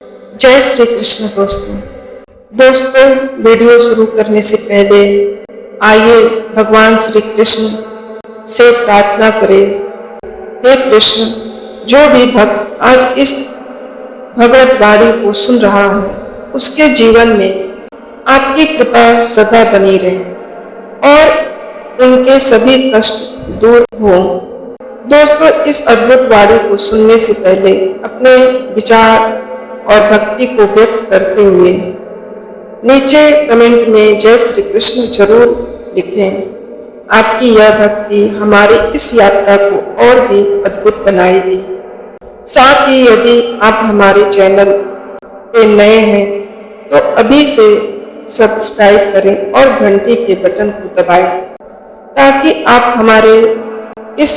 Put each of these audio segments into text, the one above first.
जय श्री कृष्ण दोस्तों वीडियो शुरू करने से पहले आइए भगवान श्री कृष्ण से प्रार्थना करें। हे कृष्ण, जो भी भक्त आज इस भगवत वाणी को सुन रहा है उसके जीवन में आपकी कृपा सदा बनी रहे और उनके सभी कष्ट दूर हों। दोस्तों, इस अद्भुत वाणी को सुनने से पहले अपने विचार और भक्ति को व्यक्त करते हुए नीचे कमेंट में जय श्री कृष्ण जरूर लिखें। आपकी यह भक्ति हमारी इस यात्रा को और भी अद्भुत बनाएगी। साथ ही यदि आप हमारे चैनल पे नए हैं तो अभी से सब्सक्राइब करें और घंटी के बटन को दबाएं ताकि आप हमारे इस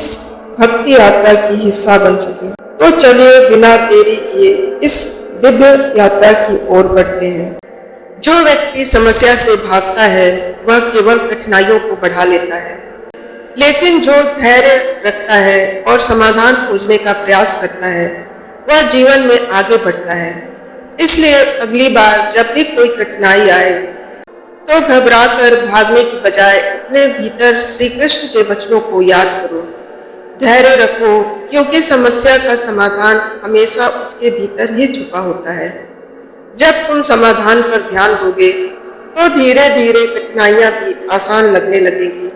भक्ति यात्रा की हिस्सा बन सकें। तो चलिए बिना देरी किए इस दिव्य यात्रा की ओर बढ़ते हैं। जो व्यक्ति समस्या से भागता है वह केवल कठिनाइयों को बढ़ा लेता है, लेकिन जो धैर्य रखता है और समाधान खोजने का प्रयास करता है वह जीवन में आगे बढ़ता है। इसलिए अगली बार जब भी कोई कठिनाई आए तो घबराकर भागने की बजाय अपने भीतर श्री कृष्ण के वचनों को याद करो। धैर्य रखो, क्योंकि समस्या का समाधान हमेशा उसके भीतर ही छुपा होता है। जब तुम समाधान पर ध्यान दोगे तो धीरे धीरे कठिनाइयां भी आसान लगने लगेंगी।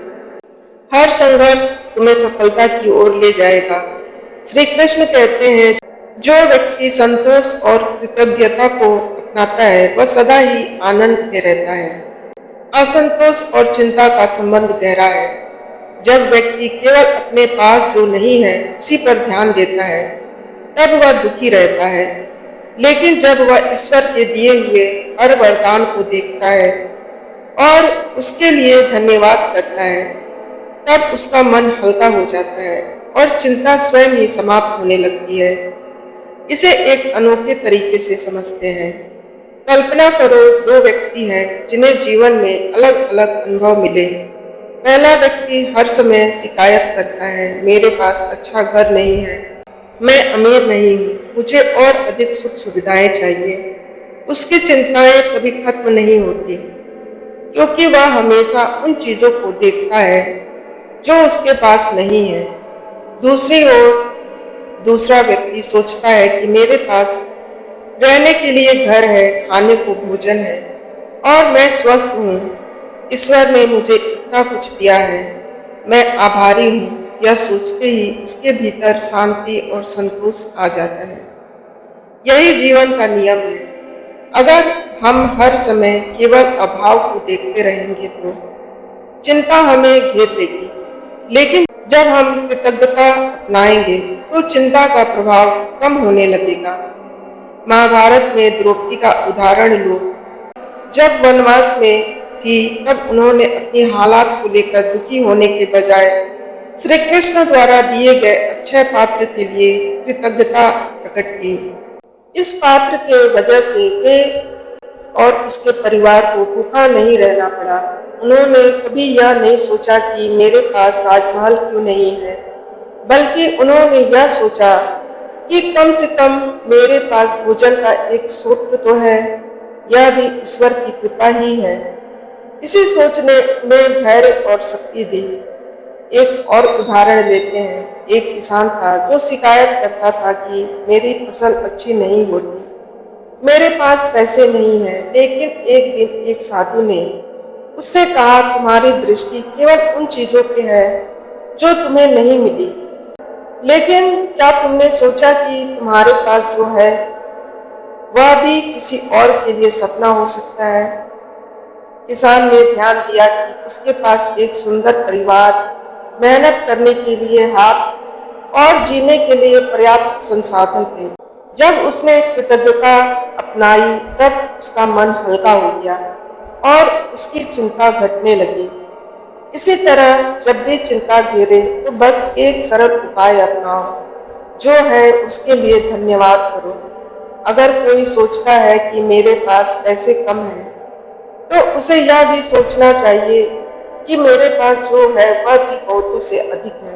हर संघर्ष तुम्हें सफलता की ओर ले जाएगा। श्री कृष्ण कहते हैं, जो व्यक्ति संतोष और कृतज्ञता को अपनाता है वह सदा ही आनंद में रहता है। असंतोष और चिंता का संबंध गहरा है। जब व्यक्ति केवल अपने पास जो नहीं है उसी पर ध्यान देता है तब वह दुखी रहता है, लेकिन जब वह ईश्वर के दिए हुए हर वरदान को देखता है और उसके लिए धन्यवाद करता है तब उसका मन हल्का हो जाता है और चिंता स्वयं ही समाप्त होने लगती है। इसे एक अनोखे तरीके से समझते हैं। कल्पना करो, दो व्यक्ति हैं जिन्हें जीवन में अलग अलग अनुभव मिले। पहला व्यक्ति हर समय शिकायत करता है, मेरे पास अच्छा घर नहीं है, मैं अमीर नहीं हूँ, मुझे और अधिक सुख सुविधाएं चाहिए। उसकी चिंताएं कभी खत्म नहीं होती, क्योंकि वह हमेशा उन चीजों को देखता है जो उसके पास नहीं है। दूसरी ओर दूसरा व्यक्ति सोचता है कि मेरे पास रहने के लिए घर है, खाने को भोजन है और मैं स्वस्थ हूँ। ईश्वर ने मुझे इतना कुछ दिया है, मैं आभारी हूँ। यह सोचते ही उसके भीतर शांति और संतोष आ जाता है। यही जीवन का नियम है। अगर हम हर समय केवल अभाव को देखते रहेंगे तो चिंता हमें घेर लेगी, लेकिन जब हम कृतज्ञता अपनाएंगे तो चिंता का प्रभाव कम होने लगेगा। महाभारत में द्रौपदी का उदाहरण लो। जब वनवास में थी तब उन्होंने अपनी हालात को लेकर दुखी होने के बजाय श्री कृष्ण द्वारा दिए गए अच्छे पात्र के लिए कृतज्ञता प्रकट की। इस पात्र के वजह से वे और उसके परिवार को भूखा नहीं रहना पड़ा। उन्होंने कभी यह नहीं सोचा कि मेरे पास राजमहल क्यों नहीं है, बल्कि उन्होंने यह सोचा कि कम से कम मेरे पास भोजन का एक स्रोत तो है, यह भी ईश्वर की कृपा ही है। इसी सोचने में धैर्य और शक्ति दी। एक और उदाहरण लेते हैं। एक किसान था जो शिकायत करता था कि मेरी फसल अच्छी नहीं होती, मेरे पास पैसे नहीं है। लेकिन एक दिन एक साधु ने उससे कहा, तुम्हारी दृष्टि केवल उन चीजों पे है जो तुम्हें नहीं मिली, लेकिन क्या तुमने सोचा कि तुम्हारे पास जो है वह भी किसी और के लिए सपना हो सकता है। किसान ने ध्यान दिया कि उसके पास एक सुंदर परिवार, मेहनत करने के लिए हाथ और जीने के लिए पर्याप्त संसाधन थे। जब उसने कृतज्ञता अपनाई तब उसका मन हल्का हो गया और उसकी चिंता घटने लगी। इसी तरह जब भी चिंता घेरे तो बस एक सरल उपाय अपनाओ, जो है उसके लिए धन्यवाद करो। अगर कोई सोचता है कि मेरे पास पैसे कम हैं, तो उसे यह भी सोचना चाहिए कि मेरे पास जो है वह भी बहुतों से अधिक है।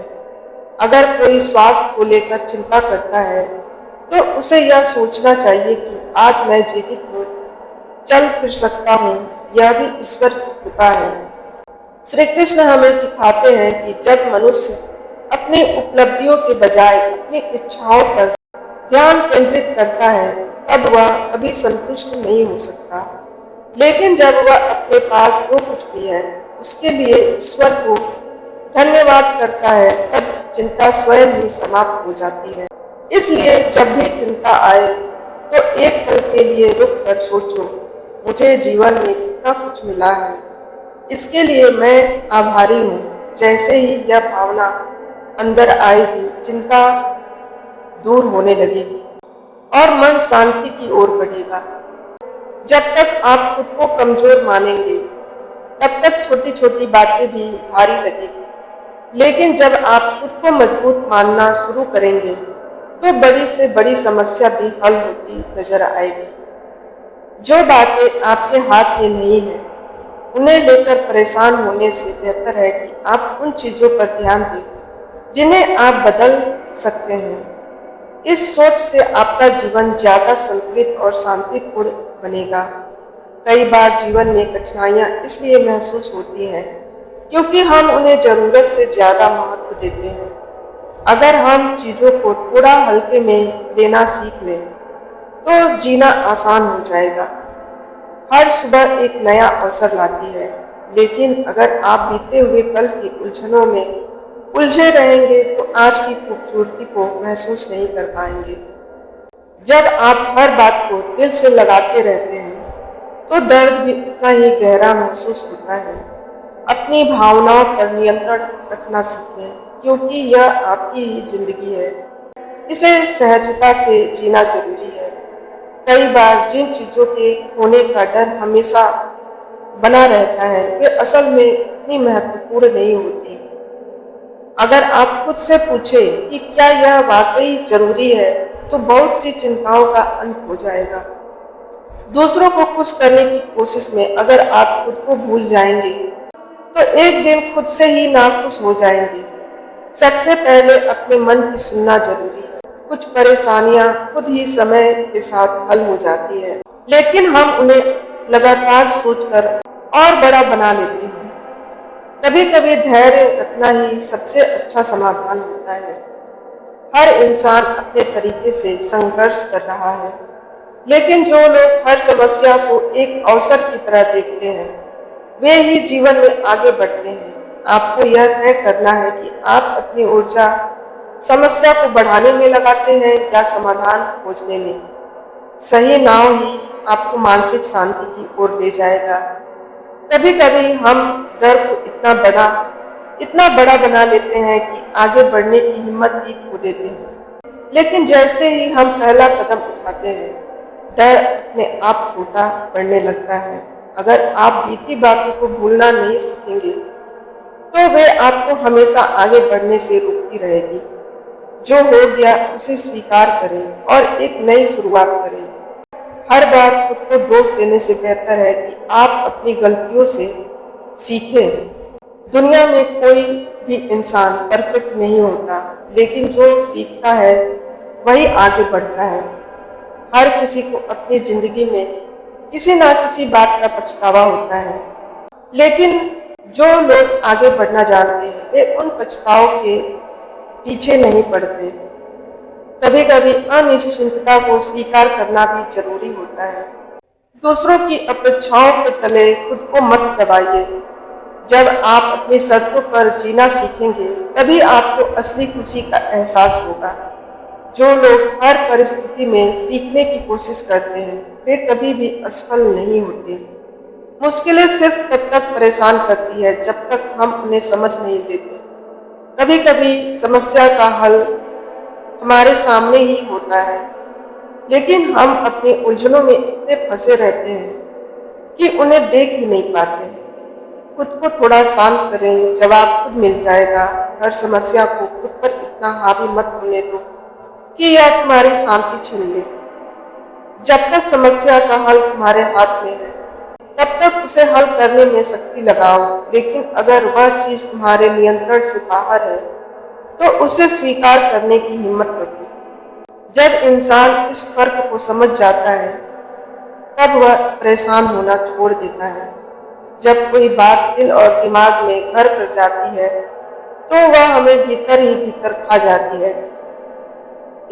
अगर कोई स्वास्थ्य को लेकर चिंता करता है तो उसे यह सोचना चाहिए कि आज मैं जीवित हूँ, चल फिर सकता हूँ, यह भी ईश्वर की कृपा है। श्री कृष्ण हमें सिखाते हैं कि जब मनुष्य अपनी उपलब्धियों के बजाय अपनी इच्छाओं पर ध्यान केंद्रित करता है, तब वह कभी संतुष्ट नहीं हो सकता। लेकिन जब वह अपने पास जो कुछ भी है, उसके लिए ईश्वर को धन्यवाद करता है, तब चिंता स्वयं ही समाप्त हो जाती है। इसलिए जब भी चिंता आए, तो एक पल के लिए रुक कर सोचो, मुझे जीवन में कितना कुछ मिला है, इसके लिए मैं आभारी हूँ। जैसे ही यह भावना अंदर आएगी, चिंता दूर होने लगेगी और मन शांति की ओर बढ़ेगा। जब तक आप खुद को कमजोर मानेंगे, तब तक छोटी छोटी बातें भी भारी लगेगी। लेकिन जब आप खुद को मजबूत मानना शुरू करेंगे, तो बड़ी से बड़ी समस्या भी हल होती नजर आएगी। जो बातें आपके हाथ में नहीं है, उन्हें लेकर परेशान होने से बेहतर है कि आप उन चीजों पर ध्यान दें जिन्हें आप बदल सकते हैं। इस सोच से आपका जीवन ज्यादा संतुलित और शांतिपूर्ण बनेगा। कई बार जीवन में कठिनाइयां इसलिए महसूस होती हैं क्योंकि हम उन्हें जरूरत से ज्यादा महत्व देते हैं। अगर हम चीजों को थोड़ा हल्के में लेना सीख लें, तो जीना आसान हो जाएगा। हर सुबह एक नया अवसर लाती है, लेकिन अगर आप बीते हुए कल की उलझनों में उलझे रहेंगे, तो आज की खूबसूरती को महसूस नहीं कर पाएंगे। जब आप हर बात को दिल से लगाते रहते हैं, तो दर्द भी उतना ही गहरा महसूस होता है। अपनी भावनाओं पर नियंत्रण रखना सीखें, क्योंकि यह आपकी ही जिंदगी है। इसे सहजता से जीना जरूरी है। कई बार जिन चीजों के होने का डर हमेशा बना रहता है, वे असल में इतनी महत्वपूर्ण नहीं होती। अगर आप खुद से पूछें कि क्या यह वाकई जरूरी है, तो बहुत सी चिंताओं का अंत हो जाएगा। दूसरों को खुश करने की कोशिश में अगर आप खुद को भूल जाएंगे, तो एक दिन खुद से ही नाखुश हो जाएंगे। सबसे पहले अपने मन की सुनना जरूरी है। कुछ परेशानियां खुद ही समय के साथ हल हो जाती है, लेकिन हम उन्हें लगातार सोचकर और बड़ा बना लेते हैं। कभी कभी धैर्य रखना ही सबसे अच्छा समाधान होता है। हर इंसान अपने तरीके से संघर्ष कर रहा है, लेकिन जो लोग हर समस्या को एक अवसर की तरह देखते हैं, वे ही जीवन में आगे बढ़ते हैं। आपको यह तय करना है कि आप अपनी ऊर्जा समस्या को बढ़ाने में लगाते हैं या समाधान खोजने में। सही नाव ही आपको मानसिक शांति की ओर ले जाएगा। कभी कभी हम डर को इतना बड़ा बना लेते हैं कि आगे बढ़ने की हिम्मत ही खो देते हैं। लेकिन जैसे ही हम पहला कदम उठाते हैं, डर अपने आप छोटा पड़ने लगता है। अगर आप बीती बातों को भूलना नहीं सीखेंगे, तो वे आपको हमेशा आगे बढ़ने से रोकती रहेगी। जो हो गया उसे स्वीकार करें और एक नई शुरुआत करें। हर बार खुद को दोष देने से बेहतर है कि आप अपनी गलतियों से सीखें। दुनिया में कोई भी इंसान परफेक्ट नहीं होता, लेकिन जो सीखता है वही आगे बढ़ता है। हर किसी को अपनी जिंदगी में किसी ना किसी बात का पछतावा होता है, लेकिन जो लोग आगे बढ़ना जानते हैं, वे उन पछतावों के पीछे नहीं पड़ते। कभी कभी अनिश्चितता को स्वीकार करना भी जरूरी होता है। दूसरों की अपेक्षाओं के तले खुद को मत दबाइए। जब आप अपनी शर्तों पर जीना सीखेंगे, तभी आपको असली खुशी का एहसास होगा। जो लोग हर परिस्थिति में सीखने की कोशिश करते हैं, वे कभी भी असफल नहीं होते। मुश्किलें सिर्फ तब तक परेशान करती है जब तक हम उन्हें समझ नहीं लेते। कभी कभी समस्या का हल हमारे सामने ही होता है, लेकिन हम अपनी उलझनों में इतने फंसे रहते हैं कि उन्हें देख ही नहीं पाते। खुद को थोड़ा शांत करें, जवाब खुद मिल जाएगा। हर समस्या को खुद पर इतना हावी मत होने दो कि यह तुम्हारी शांति छीन ले। जब तक समस्या का हल तुम्हारे हाथ में है, तब तक उसे हल करने में शक्ति लगाओ। लेकिन अगर वह चीज तुम्हारे नियंत्रण से बाहर है, तो उसे स्वीकार करने की हिम्मत रखो। जब इंसान इस फर्क को समझ जाता है तब वह परेशान होना छोड़ देता है। जब कोई बात दिल और दिमाग में घर कर जाती है तो वह हमें भीतर ही भीतर खा जाती है।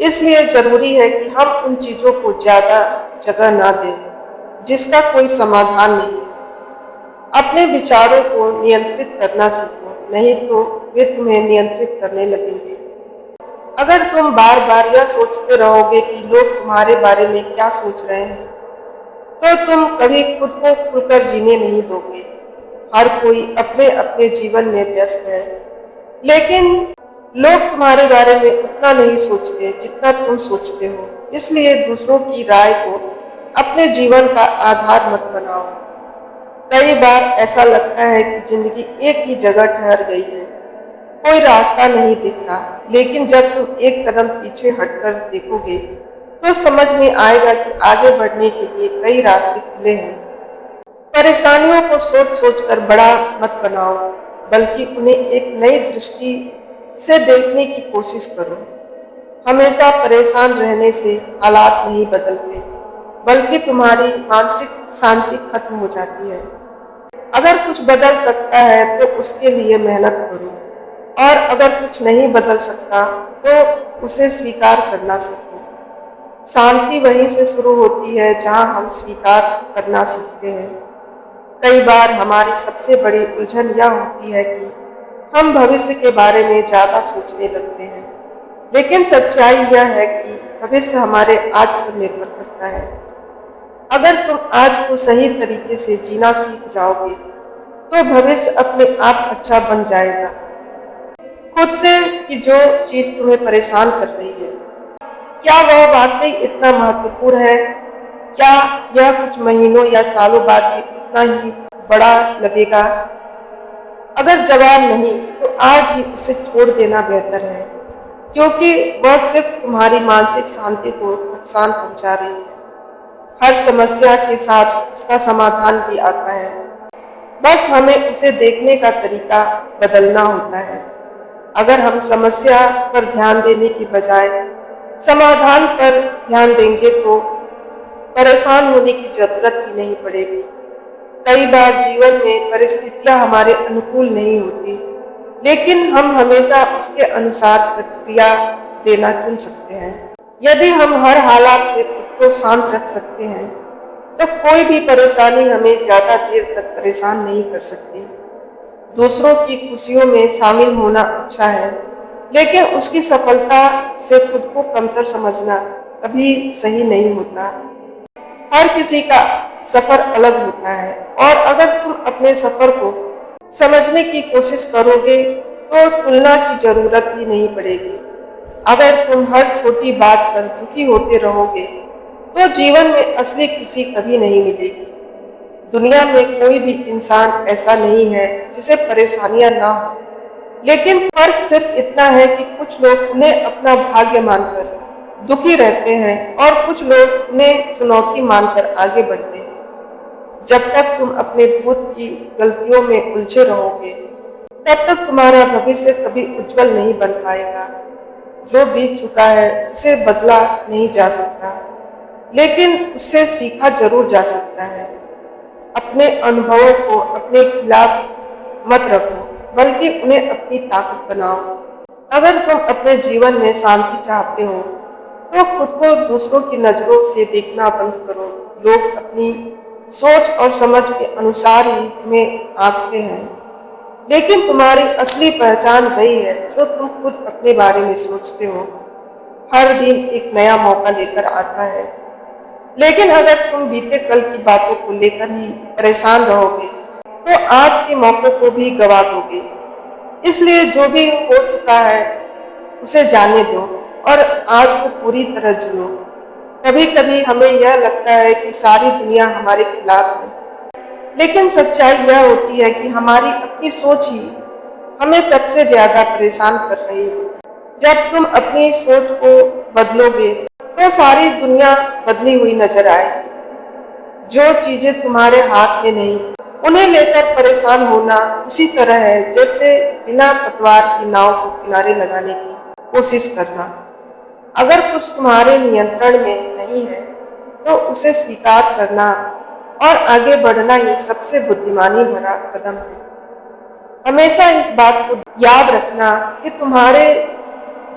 इसलिए जरूरी है कि हम उन चीजों को ज्यादा जगह ना दें जिसका कोई समाधान नहीं है। अपने विचारों को नियंत्रित करना सीखो, नहीं तो वे तुम्हें नियंत्रित करने लगेंगे। अगर तुम बार बार यह सोचते रहोगे कि लोग तुम्हारे बारे में क्या सोच रहे हैं, तो तुम कभी खुद को खुलकर जीने नहीं दोगे। हर कोई अपने अपने जीवन में व्यस्त है, लेकिन लोग तुम्हारे बारे में उतना नहीं सोचते जितना तुम सोचते हो। इसलिए दूसरों की राय को अपने जीवन का आधार मत बनाओ। कई बार ऐसा लगता है कि जिंदगी एक ही जगह ठहर गई है, कोई रास्ता नहीं दिखता। लेकिन जब तुम एक कदम पीछे हटकर देखोगे तो समझ में आएगा कि आगे बढ़ने के लिए कई रास्ते खुले हैं। परेशानियों को सोच सोचकर बड़ा मत बनाओ, बल्कि उन्हें एक नई दृष्टि से देखने की कोशिश करो। हमेशा परेशान रहने से हालात नहीं बदलते, बल्कि तुम्हारी मानसिक शांति खत्म हो जाती है। अगर कुछ बदल सकता है तो उसके लिए मेहनत करो, और अगर कुछ नहीं बदल सकता तो उसे स्वीकार करना सीखो। शांति वहीं से शुरू होती है जहां हम स्वीकार करना सीखते हैं। कई बार हमारी सबसे बड़ी उलझन यह होती है कि हम भविष्य के बारे में ज्यादा सोचने लगते हैं, लेकिन सच्चाई यह है कि भविष्य हमारे आज पर निर्भर करता है। अगर तुम आज को सही तरीके से जीना सीख जाओगे तो भविष्य अपने आप अच्छा बन जाएगा। खुद से कि जो चीज तुम्हें परेशान कर रही है, क्या वह वाकई इतना महत्वपूर्ण है? क्या यह कुछ महीनों या सालों बाद भी उतना ही बड़ा लगेगा? अगर जवाब नहीं, तो आज ही उसे छोड़ देना बेहतर है, क्योंकि वह सिर्फ तुम्हारी मानसिक शांति को नुकसान पहुंचा रही है। हर समस्या के साथ उसका समाधान भी आता है, बस हमें उसे देखने का तरीका बदलना होता है। अगर हम समस्या पर ध्यान देने की बजाय समाधान पर ध्यान देंगे तो परेशान होने की जरूरत ही नहीं पड़ेगी। कई बार जीवन में परिस्थितियां हमारे अनुकूल नहीं होती, लेकिन हम हमेशा उसके अनुसार प्रतिक्रिया देना चुन सकते हैं। यदि हम हर हालात में खुद को शांत रख सकते हैं तो कोई भी परेशानी हमें ज्यादा देर तक परेशान नहीं कर सकती। दूसरों की खुशियों में शामिल होना अच्छा है, लेकिन उसकी सफलता से खुद को कमतर समझना कभी सही नहीं होता। हर किसी का सफर अलग होता है, और अगर तुम अपने सफर को समझने की कोशिश करोगे तो तुलना की जरूरत ही नहीं पड़ेगी। अगर तुम हर छोटी बात पर दुखी होते रहोगे तो जीवन में असली खुशी कभी नहीं मिलेगी। दुनिया में कोई भी इंसान ऐसा नहीं है जिसे परेशानियां ना हो, लेकिन फर्क सिर्फ इतना है कि कुछ लोग उन्हें अपना भाग्य मानकर दुखी रहते हैं और कुछ लोग उन्हें चुनौती मानकर आगे बढ़ते हैं। जब तक तुम अपने भूत की गलतियों में उलझे रहोगे, तब तक तुम्हारा भविष्य कभी उज्जवल नहीं बन पाएगा। जो बीत चुका है उसे बदला नहीं जा सकता, लेकिन उससे सीखा जरूर जा सकता है। अपने अनुभवों को अपने खिलाफ मत रखो, बल्कि उन्हें अपनी ताकत बनाओ। अगर तुम अपने जीवन में शांति चाहते हो तो खुद को दूसरों की नजरों से देखना बंद करो। लोग अपनी सोच और समझ के अनुसार ही तुम्हें आंकते हैं, लेकिन तुम्हारी असली पहचान वही है जो तुम खुद अपने बारे में सोचते हो। हर दिन एक नया मौका लेकर आता है, लेकिन अगर तुम बीते कल की बातों को लेकर ही परेशान रहोगे तो आज के मौकों को भी गवा दोगे। इसलिए जो भी हो चुका है उसे जाने दो और आज को पूरी तरह जियो। कभी कभी हमें यह लगता है कि सारी दुनिया हमारे खिलाफ है, लेकिन सच्चाई यह होती है कि हमारी अपनी सोच ही हमें सबसे ज्यादा परेशान कर रही होती है। जब तुम अपनी सोच को बदलोगे तो सारी दुनिया बदली हुई नजर आएगी। जो चीजें तुम्हारे हाथ में नहीं, उन्हें लेकर परेशान होना उसी तरह है जैसे बिना पतवार की नाव को किनारे लगाने की कोशिश करना। अगर कुछ तुम्हारे नियंत्रण में नहीं है तो उसे स्वीकार करना और आगे बढ़ना ही सबसे बुद्धिमानी भरा कदम है। हमेशा इस बात को याद रखना कि तुम्हारे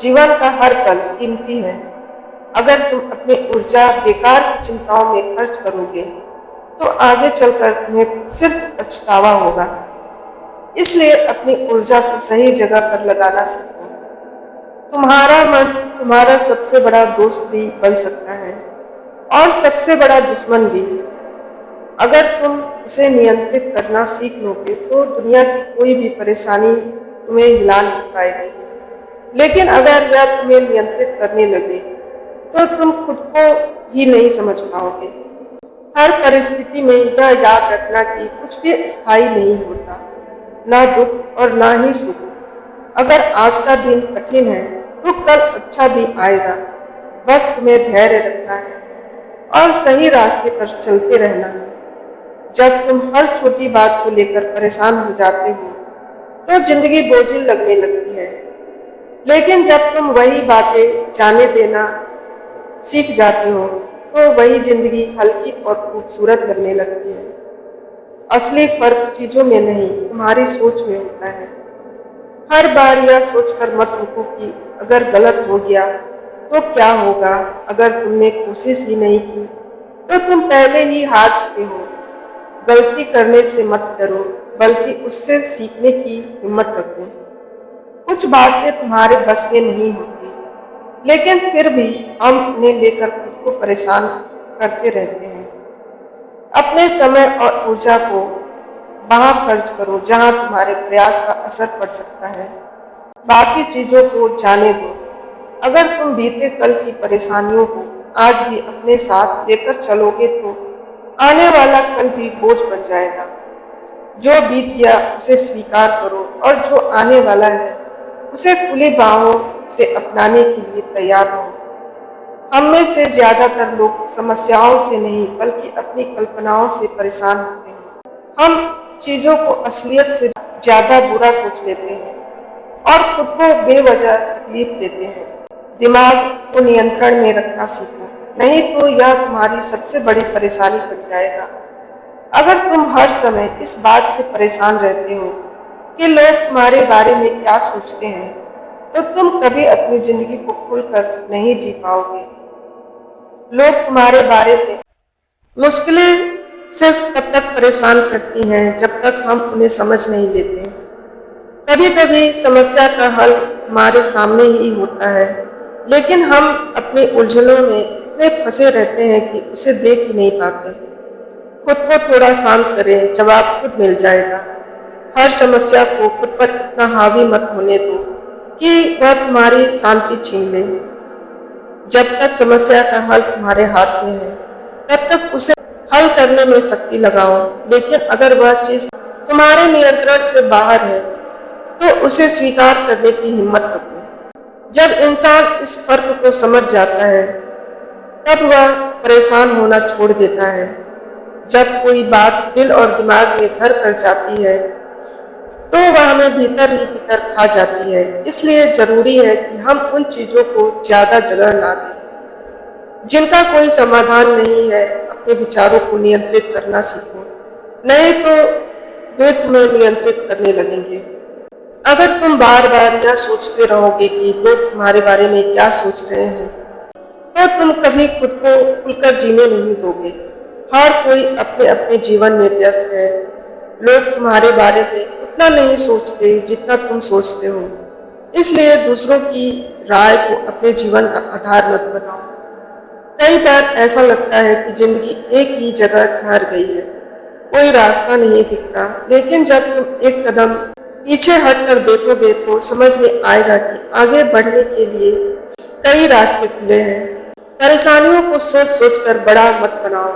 जीवन का हर पल कीमती है। अगर तुम अपनी ऊर्जा बेकार की चिंताओं में खर्च करोगे तो आगे चलकर तुम्हें सिर्फ पछतावा होगा। इसलिए अपनी ऊर्जा को सही जगह पर लगाना सीखो। तुम्हारा मन तुम्हारा सबसे बड़ा दोस्त भी बन सकता है और सबसे बड़ा दुश्मन भी। अगर तुम इसे नियंत्रित करना सीख लोगे तो दुनिया की कोई भी परेशानी तुम्हें हिला नहीं पाएगी। लेकिन अगर यह तुम्हें नियंत्रित करने लगे तो तुम खुद को ही नहीं समझ पाओगे। हर परिस्थिति में यह याद रखना कि कुछ भी स्थायी नहीं होता, ना दुख और ना ही सुख। अगर आज का दिन कठिन है तो कल अच्छा भी आएगा। बस तुम्हें धैर्य रखना है और सही रास्ते पर चलते रहना है। जब तुम हर छोटी बात को लेकर परेशान हो जाते हो तो जिंदगी बोझिल लगने लगती है। लेकिन जब तुम वही बातें जाने देना सीख जाते हो तो वही जिंदगी हल्की और खूबसूरत लगने लगती है। असली फर्क चीजों में नहीं, तुम्हारी सोच में होता है। हर बार यह सोचकर मत रुको कि अगर गलत हो गया तो क्या होगा। अगर तुमने कोशिश ही नहीं की तो तुम पहले ही हार चुके हो। गलती करने से मत डरो, बल्कि उससे सीखने की हिम्मत रखो। कुछ बातें तुम्हारे बस में नहीं होती, लेकिन फिर भी हम उन्हें लेकर खुद को परेशान करते रहते हैं। अपने समय और ऊर्जा को वहां खर्च करो जहां तुम्हारे प्रयास का असर पड़ सकता है। बाकी चीजों को जाने दो। अगर तुम बीते कल की परेशानियों को आज भी अपने साथ लेकर चलोगे तो आने वाला कल भी बोझ बन जाएगा। जो बीत गया उसे स्वीकार करो और जो आने वाला है उसे खुली बाहों से अपनाने के लिए तैयार हो। हम में से ज्यादातर लोग समस्याओं से नहीं बल्कि अपनी कल्पनाओं से परेशान होते हैं। हम चीजों को असलियत से ज्यादा बुरा सोच लेते हैं और खुद को बेवजह तकलीफ देते हैं। दिमाग को नियंत्रण में रखना सीखो, नहीं तो यह तुम्हारी सबसे बड़ी परेशानी बन जाएगा। अगर तुम हर समय इस बात से परेशान रहते हो कि लोग तुम्हारे बारे में क्या सोचते हैं तो तुम कभी अपनी जिंदगी को खुलकर नहीं जी पाओगे। लोग तुम्हारे बारे में मुश्किलें सिर्फ तब तक परेशान करती हैं जब तक हम उन्हें समझ नहीं लेते। कभी कभी समस्या का हल हमारे सामने ही होता है, लेकिन हम अपनी उलझनों में इतने फंसे रहते हैं कि उसे देख ही नहीं पाते। खुद को थोड़ा शांत करें, जवाब खुद मिल जाएगा। हर समस्या को खुद पर इतना हावी मत होने दो कि वह तुम्हारी शांति छीन ले। जब तक समस्या का हल तुम्हारे हाथ में है तब तक उसे हल करने में शक्ति लगाओ। लेकिन अगर वह चीज तुम्हारे नियंत्रण से बाहर है तो उसे स्वीकार करने की हिम्मत रखो। जब इंसान इस फर्क को समझ जाता है तब वह परेशान होना छोड़ देता है। जब कोई बात दिल और दिमाग में घर कर जाती है तो वह हमें भीतर ही भीतर खा जाती है। इसलिए जरूरी है कि हम उन चीजों को ज्यादा जगह ना दें जिनका कोई समाधान नहीं है। अपने विचारों को नियंत्रित करना सीखो, नहीं तो वे तुम्हें नियंत्रित करने लगेंगे। अगर तुम बार बार यह सोचते रहोगे कि लोग तुम्हारे बारे में क्या सोच रहे हैं तो तुम कभी खुद को खुलकर जीने नहीं दोगे। हर कोई अपने अपने जीवन में व्यस्त है। लोग तुम्हारे बारे में उतना नहीं सोचते जितना तुम सोचते हो। इसलिए दूसरों की राय को अपने जीवन का आधार मत बनाओ। कई बार ऐसा लगता है कि जिंदगी एक ही जगह ठहर गई है, कोई रास्ता नहीं दिखता। लेकिन जब तुम एक कदम पीछे हटकर देखोगे तो समझ में आएगा कि आगे बढ़ने के लिए कई रास्ते खुले हैं। परेशानियों को सोच सोच कर बड़ा मत बनाओ,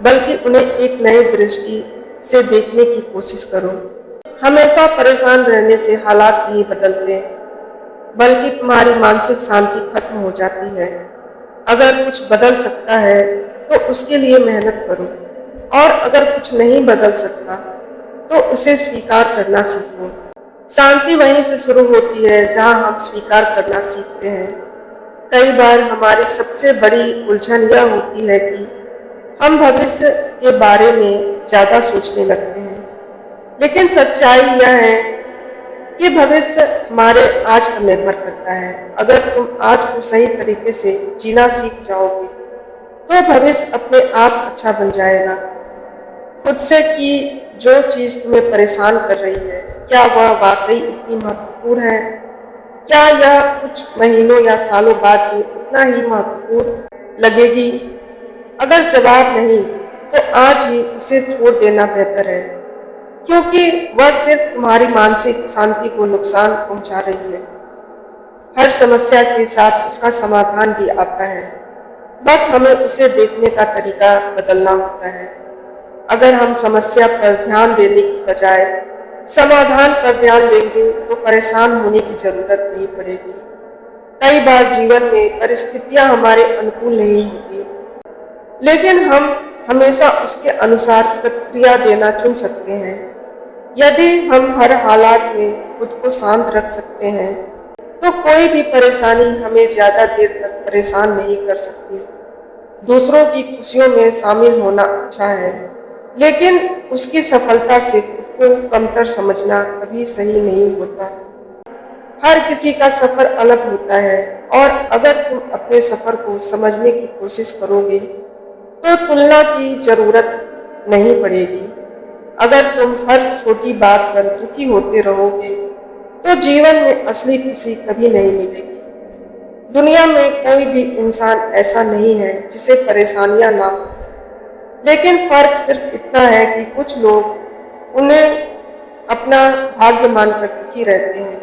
बल्कि उन्हें एक नई दृष्टि से देखने की कोशिश करो। हमेशा परेशान रहने से हालात नहीं बदलते, बल्कि तुम्हारी मानसिक शांति खत्म हो जाती है। अगर कुछ बदल सकता है तो उसके लिए मेहनत करो, और अगर कुछ नहीं बदल सकता तो उसे स्वीकार करना सीखो। शांति वहीं से शुरू होती है जहां हम स्वीकार करना सीखते हैं। कई बार हमारी सबसे बड़ी उलझन यह होती है कि हम भविष्य के बारे में ज़्यादा सोचने लगते हैं, लेकिन सच्चाई यह है कि भविष्य हमारे आज पर निर्भर करता है। अगर तुम आज को सही तरीके से जीना सीख जाओगे, तो भविष्य अपने आप अच्छा बन जाएगा। खुद से कि जो चीज़ तुम्हें परेशान कर रही है, क्या वह वाकई इतनी महत्वपूर्ण है? क्या यह कुछ महीनों या सालों बाद भी उतना ही महत्वपूर्ण लगेगी? अगर जवाब नहीं, तो आज ही उसे छोड़ देना बेहतर है, क्योंकि वह सिर्फ तुम्हारी मानसिक शांति को नुकसान पहुंचा रही है। हर समस्या के साथ उसका समाधान भी आता है, बस हमें उसे देखने का तरीका बदलना होता है। अगर हम समस्या पर ध्यान देने की बजाय समाधान पर ध्यान देंगे, तो परेशान होने की जरूरत नहीं पड़ेगी। कई बार जीवन में परिस्थितियां हमारे अनुकूल नहीं होती, लेकिन हम हमेशा उसके अनुसार प्रतिक्रिया देना चुन सकते हैं। यदि हम हर हालात में खुद को शांत रख सकते हैं, तो कोई भी परेशानी हमें ज्यादा देर तक परेशान नहीं कर सकती। दूसरों की खुशियों में शामिल होना अच्छा है, लेकिन उसकी सफलता से खुद को कमतर समझना कभी सही नहीं होता। हर किसी का सफर अलग होता है, और अगर तुम अपने सफर को समझने की कोशिश करोगे, तो तुलना की जरूरत नहीं पड़ेगी। अगर तुम हर छोटी बात पर दुखी होते रहोगे, तो जीवन में असली खुशी कभी नहीं मिलेगी। दुनिया में कोई भी इंसान ऐसा नहीं है जिसे परेशानियां ना हो, लेकिन फर्क सिर्फ इतना है कि कुछ लोग उन्हें अपना भाग्य मानकर दुखी रहते हैं,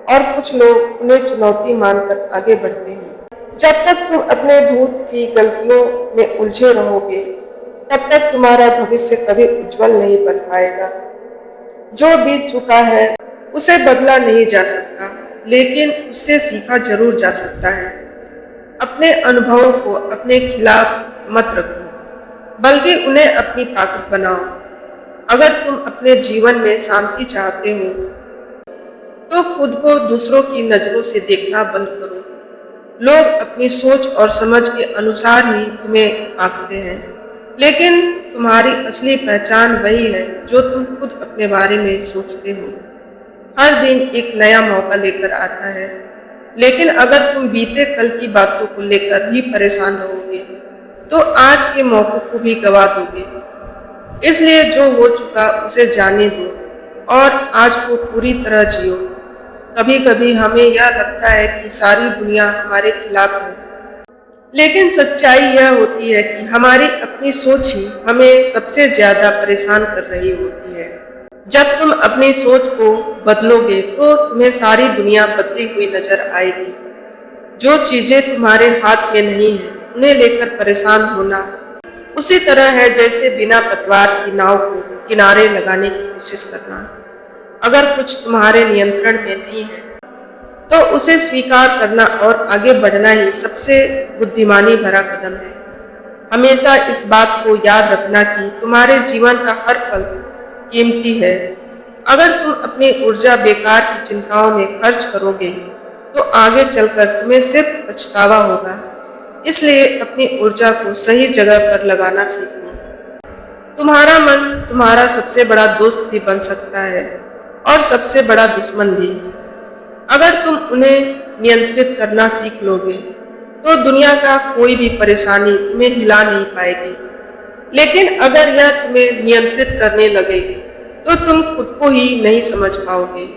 और कुछ लोग उन्हें चुनौती मानकर आगे बढ़ते हैं। जब तक तुम अपने भूत की गलतियों में उलझे रहोगे, तब तक तुम्हारा भविष्य कभी उज्जवल नहीं बन पाएगा। जो बीत चुका है उसे बदला नहीं जा सकता, लेकिन उससे सीखा जरूर जा सकता है। अपने अनुभवों को अपने खिलाफ मत रखो, बल्कि उन्हें अपनी ताकत बनाओ। अगर तुम अपने जीवन में शांति चाहते हो, तो खुद को दूसरों की नजरों से देखना बंद करो। लोग अपनी सोच और समझ के अनुसार ही तुम्हें आंकते हैं, लेकिन तुम्हारी असली पहचान वही है जो तुम खुद अपने बारे में सोचते हो। हर दिन एक नया मौका लेकर आता है, लेकिन अगर तुम बीते कल की बातों को लेकर ही परेशान रहोगे, तो आज के मौकों को भी गवा दोगे। इसलिए जो हो चुका उसे जाने दो, और आज को पूरी तरह जियो। कभी कभी हमें यह लगता है कि सारी दुनिया हमारे खिलाफ है, लेकिन सच्चाई यह होती है कि हमारी अपनी सोच ही हमें सबसे ज्यादा परेशान कर रही होती है। जब तुम अपनी सोच को बदलोगे, तो तुम्हें सारी दुनिया बदली हुई नजर आएगी। जो चीजें तुम्हारे हाथ में नहीं है, उन्हें लेकर परेशान होना उसी तरह है जैसे बिना पतवार की नाव को किनारे लगाने की कोशिश करना। अगर कुछ तुम्हारे नियंत्रण में नहीं है, तो उसे स्वीकार करना और आगे बढ़ना ही सबसे बुद्धिमानी भरा कदम है। हमेशा इस बात को याद रखना कि तुम्हारे जीवन का हर पल कीमती है। अगर तुम अपनी ऊर्जा बेकार की चिंताओं में खर्च करोगे, तो आगे चलकर तुम्हें सिर्फ पछतावा होगा। इसलिए अपनी ऊर्जा को सही जगह पर लगाना सीखो। तुम्हारा मन तुम्हारा सबसे बड़ा दोस्त भी बन सकता है, और सबसे बड़ा दुश्मन भी। अगर तुम उन्हें नियंत्रित करना सीख लोगे, तो दुनिया का कोई भी परेशानी तुम्हें हिला नहीं पाएगी। लेकिन अगर यह तुम्हें नियंत्रित करने लगे, तो तुम खुद को ही नहीं समझ पाओगे।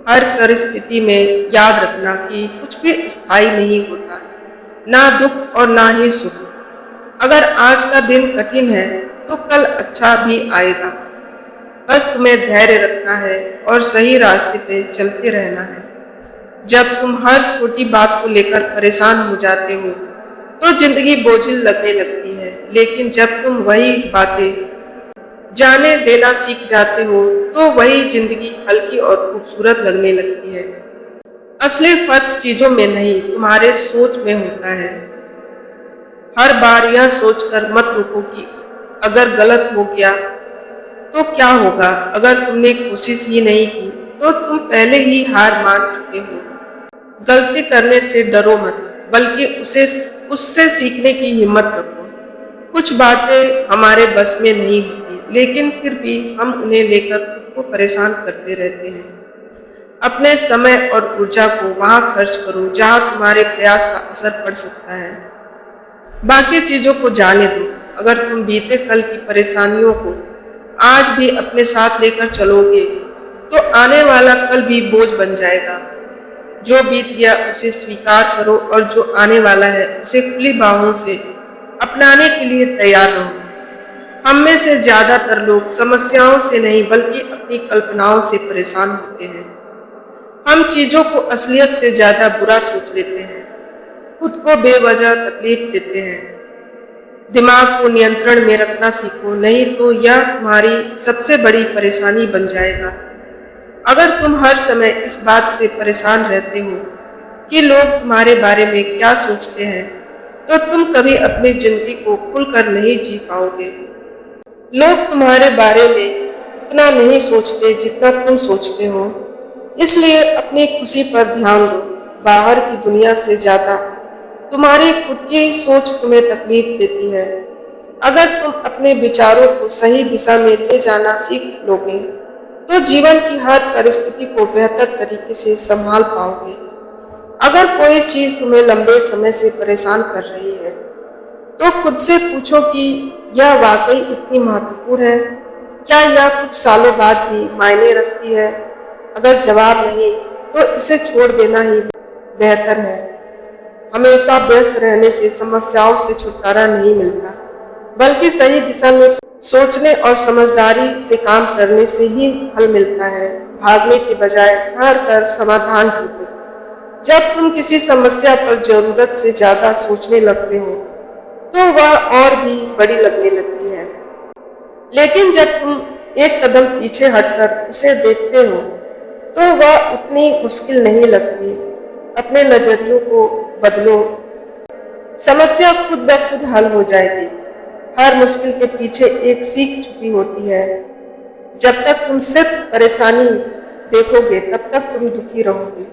हर परिस्थिति में याद रखना कि कुछ भी स्थायी नहीं होता, ना दुख और ना ही सुख। अगर आज का दिन कठिन है, तो कल अच्छा भी आएगा। बस तुम्हें धैर्य रखना है और सही रास्ते पे चलते रहना है। जब तुम हर छोटी बात को लेकर परेशान हो जाते हो, तो जिंदगी बोझिल लगने लगती है, लेकिन जब तुम वही बातें जाने देना सीख जाते हो, तो वही जिंदगी हल्की और खूबसूरत लगने लगती है। असली फर्क चीजों में नहीं, तुम्हारे सोच में होता है। हर बार यह सोचकर मत रुको कि अगर गलत हो गया तो क्या होगा। अगर तुमने कोशिश ही नहीं की, तो तुम पहले ही हार मान चुके हो। गलती करने से डरो मत, बल्कि उससे सीखने की हिम्मत रखो। कुछ बातें हमारे बस में नहीं होती, लेकिन फिर भी हम उन्हें लेकर खुद को परेशान करते रहते हैं। अपने समय और ऊर्जा को वहां खर्च करो जहां तुम्हारे प्रयास का असर पड़ सकता है। बाकी चीजों को जाने दो। अगर तुम बीते कल की परेशानियों को आज भी अपने साथ लेकर चलोगे, तो आने वाला कल भी बोझ बन जाएगा। जो बीत गया उसे स्वीकार करो और जो आने वाला है उसे खुली बाहों से अपनाने के लिए तैयार रहो। हम में से ज्यादातर लोग समस्याओं से नहीं बल्कि अपनी कल्पनाओं से परेशान होते हैं। हम चीजों को असलियत से ज्यादा बुरा सोच लेते हैं, खुद को बेवजह तकलीफ देते हैं। दिमाग को नियंत्रण में रखना सीखो, नहीं तो यह तुम्हारी सबसे बड़ी परेशानी बन जाएगा। अगर तुम हर समय इस बात से परेशान रहते हो कि लोग तुम्हारे बारे में क्या सोचते हैं, तो तुम कभी अपनी जिंदगी को खुलकर नहीं जी पाओगे। लोग तुम्हारे बारे में उतना नहीं सोचते जितना तुम सोचते हो, इसलिए अपनी खुशी पर ध्यान दो। बाहर की दुनिया से ज्यादा तुम्हारी खुद की सोच तुम्हें तकलीफ देती है। अगर तुम अपने विचारों को सही दिशा में ले जाना सीख लोगे, तो जीवन की हर परिस्थिति को बेहतर तरीके से संभाल पाओगे। अगर कोई चीज तुम्हें लंबे समय से परेशान कर रही है, तो खुद से पूछो कि यह वाकई इतनी महत्वपूर्ण है? क्या यह कुछ सालों बाद भी मायने रखती है? अगर जवाब नहीं, तो इसे छोड़ देना ही बेहतर है। हमेशा व्यस्त रहने से समस्याओं से छुटकारा नहीं मिलता, बल्कि सही दिशा में सोचने और समझदारी से काम करने से ही हल मिलता है। भागने के बजाय ठहर कर समाधान ढूंढो। जब तुम किसी समस्या पर जरूरत से ज्यादा सोचने लगते हो, तो वह और भी बड़ी लगने लगती है। लेकिन जब तुम एक कदम पीछे हटकर उसे देखते हो, तो वह उतनी मुश्किल नहीं लगती। अपने नजरियों को बदलो, समस्या खुद ब खुद हल हो जाएगी। हर मुश्किल के पीछे एक सीख छुपी होती है। जब तक तुम सिर्फ परेशानी देखोगे, तब तक तुम दुखी रहोगे।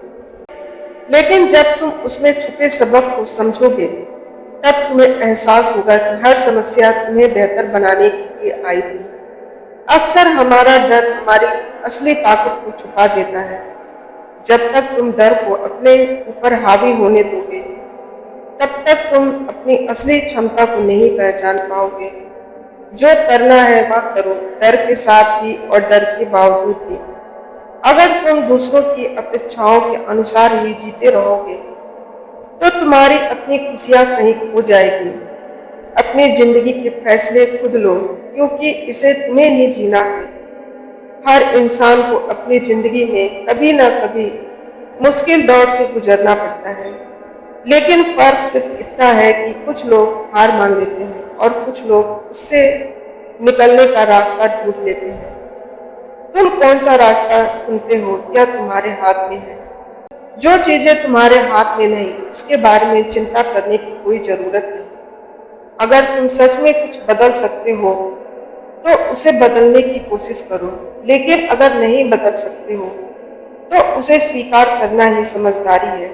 लेकिन जब तुम उसमें छुपे सबक को समझोगे, तब तुम्हें एहसास होगा कि हर समस्या तुम्हें बेहतर बनाने के लिए आई थी। अक्सर हमारा डर हमारी असली ताकत को छुपा देता है। जब तक तुम डर को अपने ऊपर हावी होने दोगे, तब तक तुम अपनी असली क्षमता को नहीं पहचान पाओगे। जो करना है वह करो, डर के साथ भी और डर के बावजूद भी। अगर तुम दूसरों की अपेक्षाओं के अनुसार ही जीते रहोगे, तो तुम्हारी अपनी खुशियां कहीं खो जाएगी। अपनी जिंदगी के फैसले खुद लो, क्योंकि इसे तुम्हें ही जीना है। हर इंसान को अपनी जिंदगी में कभी न कभी मुश्किल दौर से गुजरना पड़ता है, लेकिन फर्क सिर्फ इतना है कि कुछ लोग हार मान लेते हैं और कुछ लोग उससे निकलने का रास्ता ढूंढ लेते हैं। तुम कौन सा रास्ता चुनते हो यह तुम्हारे हाथ में है। जो चीजें तुम्हारे हाथ में नहीं, उसके बारे में चिंता करने की कोई जरूरत नहीं। अगर तुम सच में कुछ बदल सकते हो, तो उसे बदलने की कोशिश करो। लेकिन अगर नहीं बदल सकते हो, तो उसे स्वीकार करना ही समझदारी है।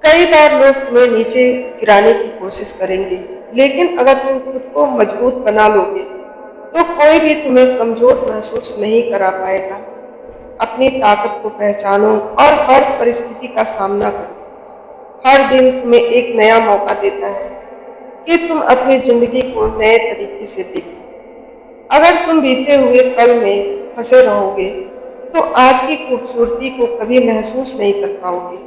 कई बार लोग तुम्हें नीचे गिराने की कोशिश करेंगे, लेकिन अगर तुम खुद को मजबूत बना लोगे, तो कोई भी तुम्हें कमजोर महसूस नहीं करा पाएगा। अपनी ताकत को पहचानो और हर परिस्थिति का सामना करो। हर दिन तुम्हें एक नया मौका देता है कि तुम अपनी जिंदगी को नए तरीके से देखो। अगर तुम बीते हुए कल में फंसे रहोगे, तो आज की खूबसूरती को कभी महसूस नहीं कर पाओगे।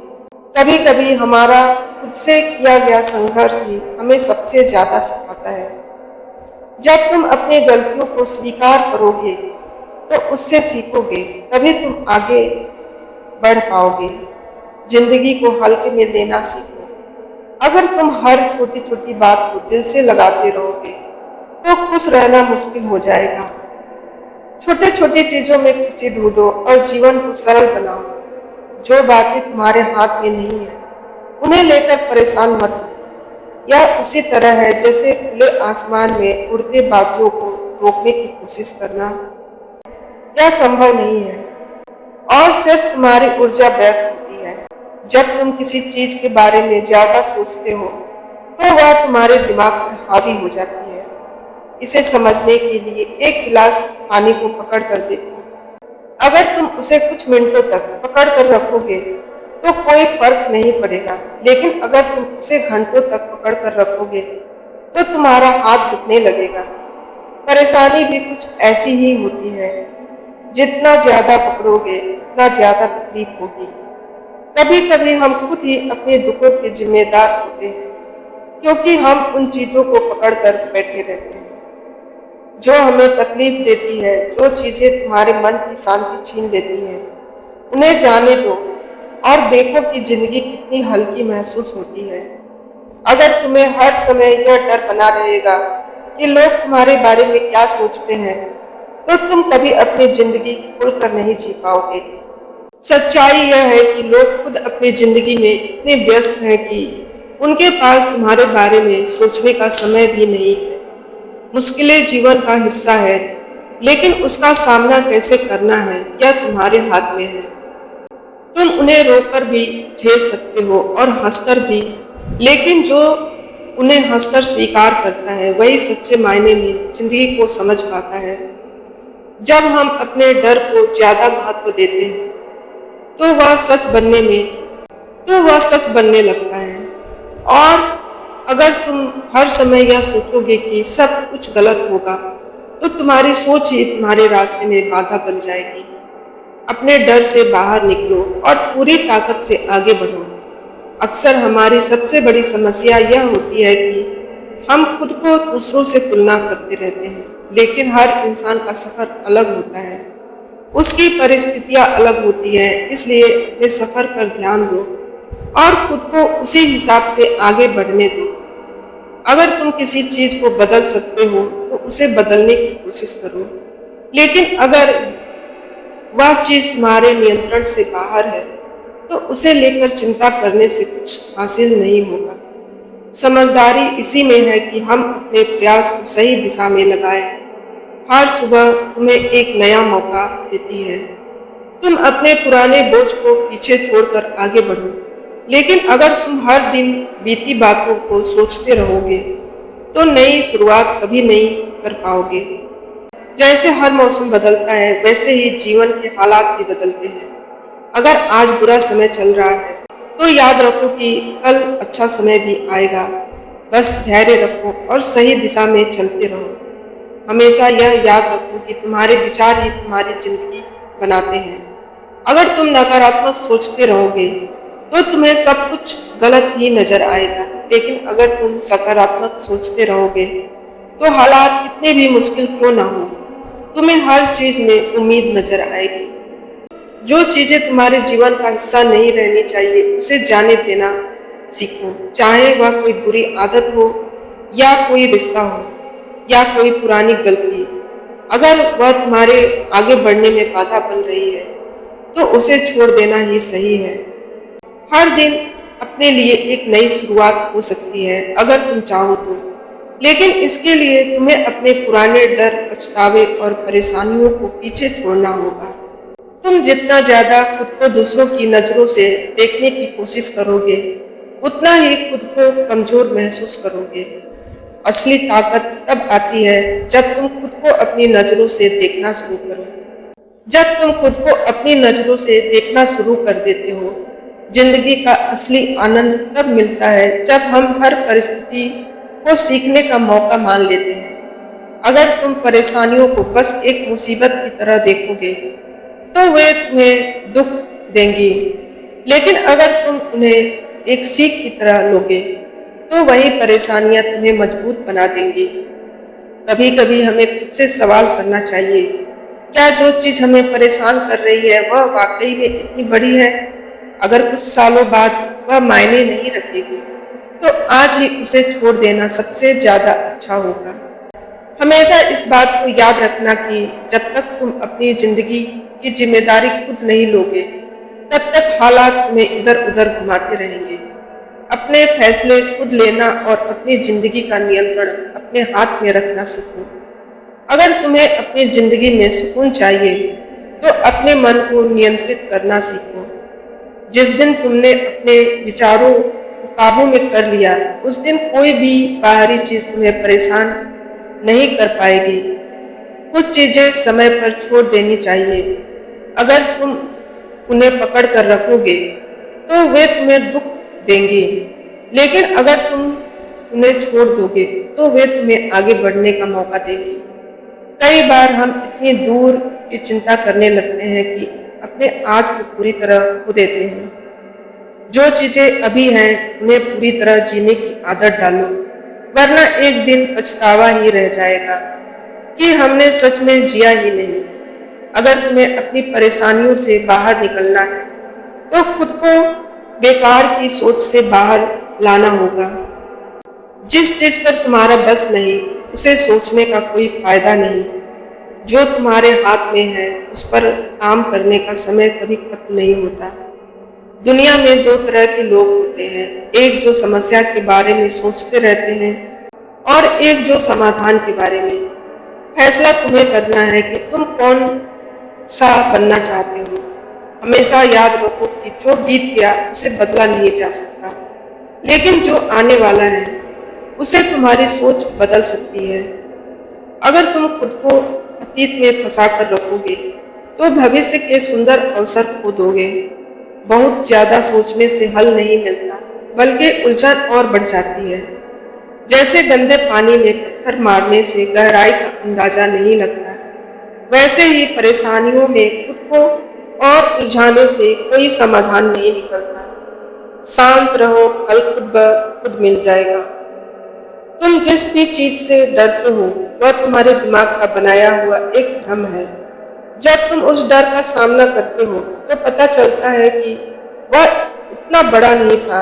कभी कभी हमारा खुद से किया गया संघर्ष ही हमें सबसे ज्यादा सिखाता है। जब तुम अपनी गलतियों को स्वीकार करोगे, तो उससे सीखोगे, तभी तुम आगे बढ़ पाओगे। जिंदगी को हल्के में लेना सीखो। अगर तुम हर छोटी छोटी बात को दिल से लगाते रहोगे, तो खुश रहना मुश्किल हो जाएगा। छोटे छोटी चीजों में खुशी ढूंढो और जीवन को सरल बनाओ। जो बातें तुम्हारे हाथ में नहीं है, उन्हें लेकर परेशान मत हो। यह उसी तरह है जैसे खुले आसमान में उड़ते बादलों को रोकने की कोशिश करना। यह संभव नहीं है और सिर्फ तुम्हारी ऊर्जा व्यर्थ होती है। जब तुम किसी चीज के बारे में ज्यादा सोचते हो तो वह तुम्हारे दिमाग पर हावी हो जाती है। इसे समझने के लिए एक गिलास पानी को पकड़ कर देखो। अगर तुम उसे कुछ मिनटों तक पकड़ कर रखोगे तो कोई फर्क नहीं पड़ेगा, लेकिन अगर तुम उसे घंटों तक पकड़ कर रखोगे तो तुम्हारा हाथ दुखने लगेगा। परेशानी भी कुछ ऐसी ही होती है, जितना ज्यादा पकड़ोगे उतना ज्यादा तकलीफ होगी। कभी कभी हम खुद ही अपने दुखों के जिम्मेदार होते हैं, क्योंकि हम उन चीजों को पकड़ कर बैठे रहते हैं जो हमें तकलीफ देती है। जो चीजें तुम्हारे मन की शांति छीन लेती हैं, उन्हें जाने दो और देखो कि जिंदगी कितनी हल्की महसूस होती है। अगर तुम्हें हर समय यह डर बना रहेगा कि लोग तुम्हारे बारे में क्या सोचते हैं, तो तुम कभी अपनी जिंदगी खुलकर नहीं जी पाओगे। सच्चाई यह है कि लोग खुद अपनी जिंदगी में इतने व्यस्त हैं कि उनके पास तुम्हारे बारे में सोचने का समय भी नहीं है। मुश्किलें जीवन का हिस्सा है, लेकिन उसका सामना कैसे करना है यह तुम्हारे हाथ में है। तुम उन्हें रोककर भी झेल सकते हो और हंसकर भी, लेकिन जो उन्हें हंसकर स्वीकार करता है वही सच्चे मायने में जिंदगी को समझ पाता है। जब हम अपने डर को ज्यादा महत्व देते हैं तो वह सच बनने लगता है। और अगर तुम हर समय यह सोचोगे कि सब कुछ गलत होगा तो तुम्हारी सोच ही तुम्हारे रास्ते में बाधा बन जाएगी। अपने डर से बाहर निकलो और पूरी ताकत से आगे बढ़ो। अक्सर हमारी सबसे बड़ी समस्या यह होती है कि हम खुद को दूसरों से तुलना करते रहते हैं, लेकिन हर इंसान का सफर अलग होता है, उसकी परिस्थितियां अलग होती हैं। इसलिए अपने सफर पर ध्यान दो और खुद को उसी हिसाब से आगे बढ़ने दो। अगर तुम किसी चीज को बदल सकते हो तो उसे बदलने की कोशिश करो, लेकिन अगर वह चीज तुम्हारे नियंत्रण से बाहर है तो उसे लेकर चिंता करने से कुछ हासिल नहीं होगा। समझदारी इसी में है कि हम अपने प्रयास को सही दिशा में लगाएं। हर सुबह तुम्हें एक नया मौका देती है। तुम अपने पुराने बोझ को पीछे छोड़कर आगे बढ़ो, लेकिन अगर तुम हर दिन बीती बातों को सोचते रहोगे तो नई शुरुआत कभी नहीं कर पाओगे। जैसे हर मौसम बदलता है, वैसे ही जीवन के हालात भी बदलते हैं। अगर आज बुरा समय चल रहा है तो याद रखो कि कल अच्छा समय भी आएगा। बस धैर्य रखो और सही दिशा में चलते रहो। हमेशा यह याद रखो कि तुम्हारे विचार ही तुम्हारी जिंदगी बनाते हैं। अगर तुम नकारात्मक सोचते रहोगे तो तुम्हें सब कुछ गलत ही नजर आएगा, लेकिन अगर तुम सकारात्मक सोचते रहोगे तो हालात कितने भी मुश्किल क्यों ना हो, तुम्हें हर चीज में उम्मीद नजर आएगी। जो चीजें तुम्हारे जीवन का हिस्सा नहीं रहनी चाहिए उसे जाने देना सीखो, चाहे वह कोई बुरी आदत हो या कोई रिश्ता हो या कोई पुरानी गलती। अगर वह तुम्हारे आगे बढ़ने में बाधा बन रही है तो उसे छोड़ देना ही सही है। हर दिन अपने लिए एक नई शुरुआत हो सकती है अगर तुम चाहो तो, लेकिन इसके लिए तुम्हें अपने पुराने डर, पछतावे और परेशानियों को पीछे छोड़ना होगा। तुम जितना ज्यादा खुद को दूसरों की नजरों से देखने की कोशिश करोगे, उतना ही खुद को कमजोर महसूस करोगे। असली ताकत तब आती है जब तुम खुद को अपनी नजरों से देखना शुरू करो। जब तुम खुद को अपनी नजरों से देखना शुरू कर देते हो, जिंदगी का असली आनंद तब मिलता है जब हम हर परिस्थिति को सीखने का मौका मान लेते हैं। अगर तुम परेशानियों को बस एक मुसीबत की तरह देखोगे तो वे तुम्हें दुख देंगी, लेकिन अगर तुम उन्हें एक सीख की तरह लोगे तो वही परेशानियां तुम्हें मजबूत बना देंगी। कभी कभी हमें खुद से सवाल करना चाहिए, क्या जो चीज हमें परेशान कर रही है वह वाकई में इतनी बड़ी है? अगर कुछ सालों बाद वह मायने नहीं रखेगी तो आज ही उसे छोड़ देना सबसे ज्यादा अच्छा होगा। हमेशा इस बात को याद रखना कि जब तक तुम अपनी जिंदगी की जिम्मेदारी खुद नहीं लोगे, तब तक हालात तुम्हें इधर उधर घुमाते रहेंगे। अपने फैसले खुद लेना और अपनी जिंदगी का नियंत्रण अपने हाथ में रखना सीखो। अगर तुम्हें अपनी जिंदगी में सुकून चाहिए तो अपने मन को नियंत्रित करना सीखो। जिस दिन तुमने अपने विचारों को काबू में कर लिया, उस दिन कोई भी बाहरी चीज तुम्हें परेशान नहीं कर पाएगी। कुछ चीजें समय पर छोड़ देनी चाहिए। अगर तुम उन्हें पकड़ कर रखोगे तो वे तुम्हें दुख देंगे, लेकिन अगर तुम उन्हें छोड़ दोगे तो वे तुम्हें आगे बढ़ने का मौका देंगे। कई बार हम इतनी दूर की चिंता करने लगते हैं कि अपने आज को पूरी तरह खो देते हैं। जो चीजें अभी हैं उन्हें पूरी तरह जीने की आदत डालो, वरना एक दिन पछतावा ही रह जाएगा कि हमने सच में जिया ही नहीं। अगर तुम्हें अपनी परेशानियों से बाहर निकलना है तो खुद को बेकार की सोच से बाहर लाना होगा। जिस चीज पर तुम्हारा बस नहीं, उसे सोचने का कोई फायदा नहीं। जो तुम्हारे हाथ में है उस पर काम करने का समय कभी खत्म नहीं होता। दुनिया में दो तरह के लोग होते हैं, एक जो समस्या के बारे में सोचते रहते हैं और एक जो समाधान के बारे में। फैसला तुम्हें करना है कि तुम कौन सा बनना चाहते हो। हमेशा याद रखो कि जो बीत गया उसे बदला नहीं जा सकता, लेकिन जो आने वाला है उसे तुम्हारी सोच बदल सकती है। अगर तुम खुद को अतीत में फंसा कर रखोगे तो भविष्य के सुंदर अवसर खो दोगे। बहुत ज्यादा सोचने से हल नहीं मिलता, बल्कि उलझन और बढ़ जाती है। जैसे गंदे पानी में पत्थर मारने से गहराई का अंदाजा नहीं लगता, वैसे ही परेशानियों में खुद को और उलझाने से कोई समाधान नहीं निकलता। शांत रहो, हल खुद ब खुद मिल जाएगा। तुम जिस भी चीज से डरते हो वह तुम्हारे दिमाग का बनाया हुआ एक भ्रम है। जब तुम उस डर का सामना करते हो तो पता चलता है कि वह उतना बड़ा नहीं था।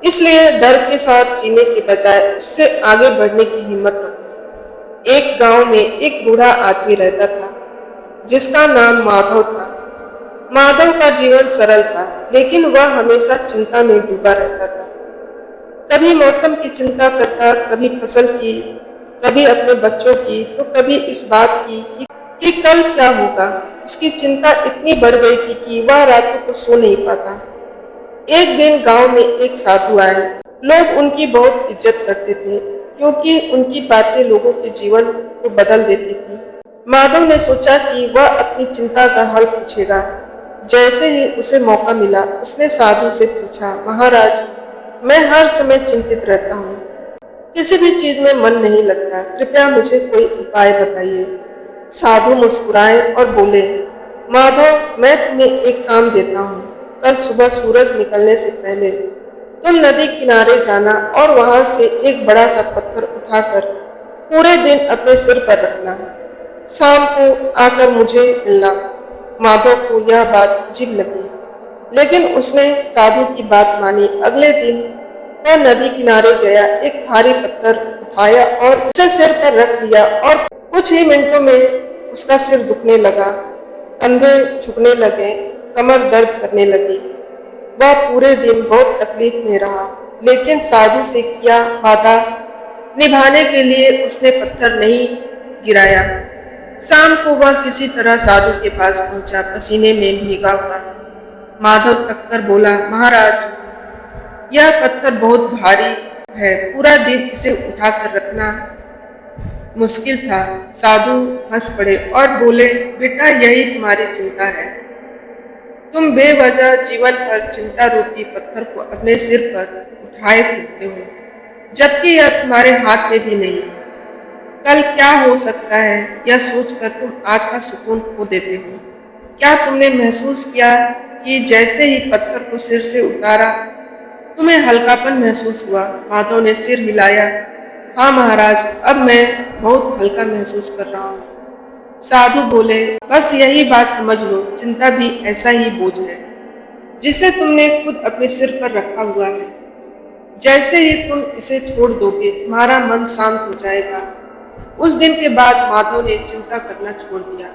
इसलिए डर के साथ जीने के बजाय उससे आगे बढ़ने की हिम्मत रखो। एक गांव में एक बूढ़ा आदमी रहता था जिसका नाम माधव था। माधव का जीवन सरल था, लेकिन वह हमेशा चिंता में डूबा रहता था। कभी मौसम की चिंता करता, कभी फसल की, कभी अपने बच्चों की, तो कभी इस बात की कि कल क्या होगा। उसकी चिंता इतनी बढ़ गई थी कि वह रातों को सो नहीं पाता। एक दिन गांव में एक साधु आए। लोग उनकी बहुत इज्जत करते थे क्योंकि उनकी बातें लोगों के जीवन को बदल देती थी। माधव ने सोचा कि वह अपनी चिंता का हल पूछेगा। जैसे ही उसे मौका मिला, उसने साधु से पूछा, महाराज, मैं हर समय चिंतित रहता हूँ, किसी भी चीज में मन नहीं लगता, कृपया मुझे कोई उपाय बताइए। साधु मुस्कुराए और बोले, माधव, मैं तुम्हें एक काम देता हूँ। कल सुबह सूरज निकलने से पहले तुम नदी किनारे जाना और वहां से एक बड़ा सा पत्थर उठाकर पूरे दिन अपने सिर पर रखना। शाम को आकर मुझे मिलना। माधव को यह बात अजीब लगी, लेकिन उसने साधु की बात मानी। अगले दिन वह नदी किनारे गया, एक भारी पत्थर उठाया और उसे सिर पर रख लिया और कुछ ही मिनटों में उसका सिर दुखने लगा, कंधे झुकने लगे, कमर दर्द करने लगी। वह पूरे दिन बहुत तकलीफ में रहा, लेकिन साधु से किया वादा निभाने के लिए उसने पत्थर नहीं गिराया। शाम को वह किसी तरह साधु के पास पहुंचा, पसीने में भीगा हुआ। माधव तक कर बोला, महाराज, यह पत्थर बहुत भारी है, पूरा दिन इसे उठाकर रखना मुश्किल था। साधु हंस पड़े और बोले, बेटा, यही तुम्हारी चिंता है। तुम बेवजह जीवन भर चिंता रूपी पत्थर को अपने सिर पर उठाए फिरते हो, जबकि यह तुम्हारे हाथ में भी नहीं। कल क्या हो सकता है यह सोचकर तुम आज का सुकून खो देते हो। क्या तुमने महसूस किया कि जैसे ही पत्थर को सिर से उतारा तुम्हें हल्कापन महसूस हुआ? माधव ने सिर हिलाया। हाँ महाराज, अब मैं बहुत हल्का महसूस कर रहा हूँ। साधु बोले, बस यही बात समझ लो, चिंता भी ऐसा ही बोझ है जिसे तुमने खुद अपने सिर पर रखा हुआ है। जैसे ही तुम इसे छोड़ दोगे, तुम्हारा मन शांत हो जाएगा। उस दिन के बाद माधव ने चिंता करना छोड़ दिया।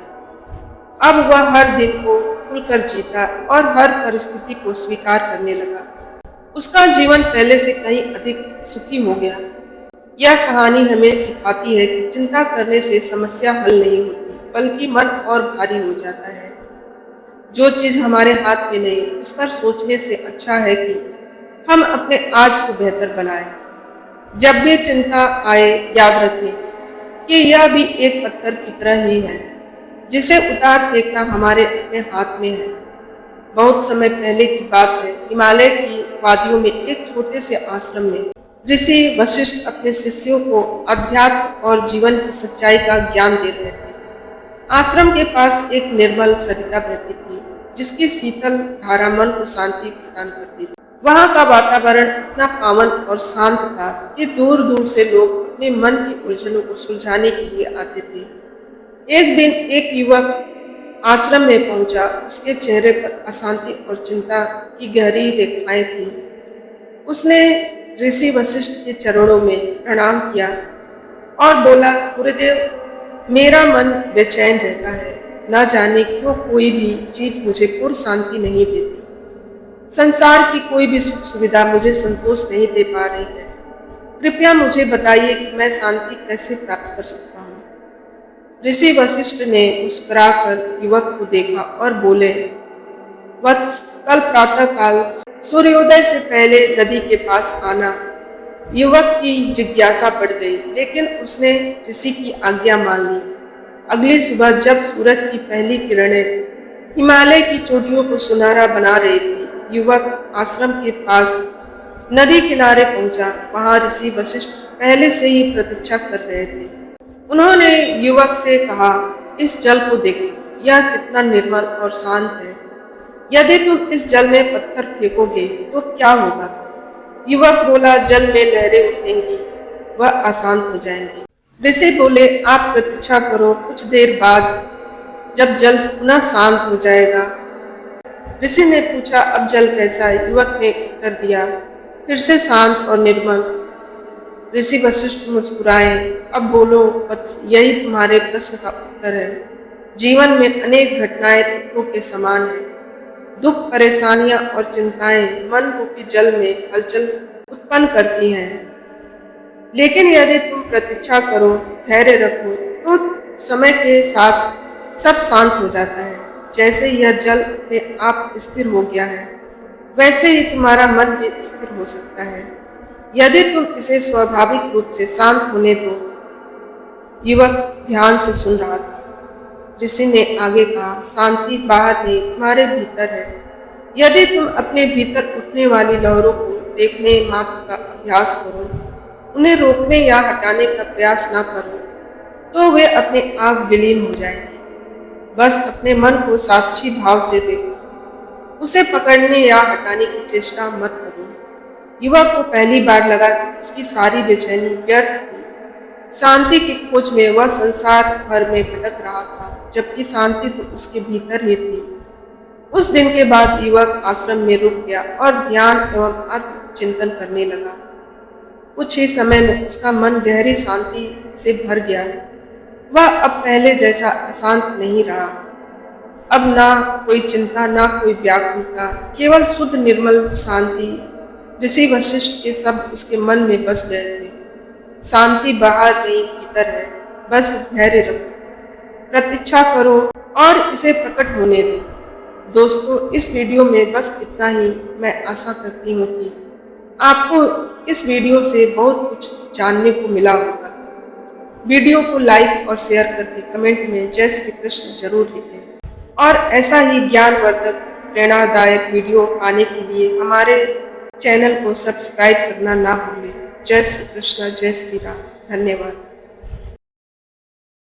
अब वह हर दिन को खुलकर जीता और हर परिस्थिति को स्वीकार करने लगा। उसका जीवन पहले से कहीं अधिक सुखी हो गया। यह कहानी हमें सिखाती है कि चिंता करने से समस्या हल नहीं होती, बल्कि मन और भारी हो जाता है। जो चीज़ हमारे हाथ में नहीं, उस पर सोचने से अच्छा है कि हम अपने आज को बेहतर बनाएं। जब भी चिंता आए, याद रखें कि यह भी एक पत्थर की तरह ही है, जिसे उतार फेंकना हमारे अपने हाथ में है। बहुत समय पहले की बात है, हिमालय की वादियों में एक छोटे से आश्रम में ऋषि वशिष्ठ अपने शिष्यों को अध्यात्म और जीवन की सच्चाई का ज्ञान दे रहे थे। आश्रम के पास एक निर्मल सरिता बहती थी, जिसकी शीतल धारा मन को शांति प्रदान करती थी। वहाँ का वातावरण इतना पावन और शांत था कि दूर दूर से लोग अपने मन की उलझनों को सुलझाने के लिए आते थे। एक दिन एक युवक आश्रम में पहुंचा। उसके चेहरे पर अशांति और चिंता की गहरी रेखाएं थीं। उसने ऋषि वशिष्ठ के चरणों में प्रणाम किया और बोला, गुरुदेव, मेरा मन बेचैन रहता है। न जाने क्यों कोई भी चीज मुझे पूर्ण शांति नहीं देती। संसार की कोई भी सुख सुविधा मुझे संतोष नहीं दे पा रही है। कृपया मुझे बताइए कि मैं शांति कैसे प्राप्त कर सकता हूँ। ऋषि वशिष्ठ ने मुस्कुराकर युवक को देखा और बोले, वत्स, कल प्रातः काल सूर्योदय से पहले नदी के पास आना। युवक की जिज्ञासा बढ़ गई, लेकिन उसने ऋषि की आज्ञा मान ली। अगली सुबह जब सूरज की पहली किरणें हिमालय की चोटियों को सुनहरा बना रही थी, युवक आश्रम के पास नदी किनारे पहुंचा। वहां ऋषि वशिष्ठ पहले से ही प्रतीक्षा कर रहे थे। उन्होंने युवक से कहा, इस जल को देखो, यह कितना निर्मल और शांत है। यदि तुम इस जल में पत्थर फेंकोगे तो क्या होगा? युवक बोला, जल में लहरें उठेंगी, वह अशांत हो जाएंगी। ऋषि बोले, आप प्रतीक्षा करो, कुछ देर बाद जब जल पुनः शांत हो जाएगा। ऋषि ने पूछा, अब जल कैसा है? युवक ने उत्तर दिया, फिर से शांत और निर्मल। ऋषि वशिष्ठ मुस्कुराए, अब बोलो वत्स, यही तुम्हारे प्रश्न का उत्तर है। जीवन में अनेक घटनाएं तत्वों के समान है। दुख, परेशानियां और चिंताएं मन रूपी जल में हलचल उत्पन्न करती हैं। लेकिन यदि तुम प्रतीक्षा करो, धैर्य रखो, तो समय के साथ सब शांत हो जाता है। जैसे यह जल अपने आप स्थिर हो गया है, वैसे ही तुम्हारा मन भी स्थिर हो सकता है, यदि तुम इसे स्वाभाविक रूप से शांत होने दो। युवक ध्यान से सुन रहा था। ऋषि ने आगे कहा, शांति बाहर नहीं, तुम्हारे भीतर है। यदि तुम अपने भीतर उठने वाली लहरों को देखने मात्र का अभ्यास करो, उन्हें रोकने या हटाने का प्रयास न करो, तो वे अपने आप विलीन हो जाएंगे। बस अपने मन को साक्षी भाव से देखो, उसे पकड़ने या हटाने की चेष्टा मत करो। युवक को पहली बार लगा कि उसकी सारी बेचैनी व्यर्थ थी। शांति की खोज में वह संसार भर में भटक रहा था, जबकि शांति तो उसके भीतर ही थी। उस दिन के बाद युवक आश्रम में रुक गया और ध्यान एवं आत्मचिंतन करने लगा। कुछ ही समय में उसका मन गहरी शांति से भर गया। वह अब पहले जैसा अशांत नहीं रहा। अब ना कोई चिंता, ना कोई व्याकुलता, केवल शुद्ध निर्मल शांति। ऋषि वशिष्ठ के शब्द उसके मन में बस गए थे। शांति बाहर नहीं, भीतर है। बस धैर्य रखो, प्रतीक्षा करो और इसे प्रकट होने दो। दोस्तों, इस वीडियो में बस इतना ही। मैं आशा करती हूँ कि आपको इस वीडियो से बहुत कुछ जानने को मिला होगा। वीडियो को लाइक और शेयर करके कमेंट में जय श्री कृष्ण जरूर लिखें और ऐसा ही ज्ञानवर्धक प्रेरणादायक वीडियो पाने के लिए हमारे चैनल को सब्सक्राइब करना ना भूलें। जय श्री कृष्ण, जय श्री राम। धन्यवाद।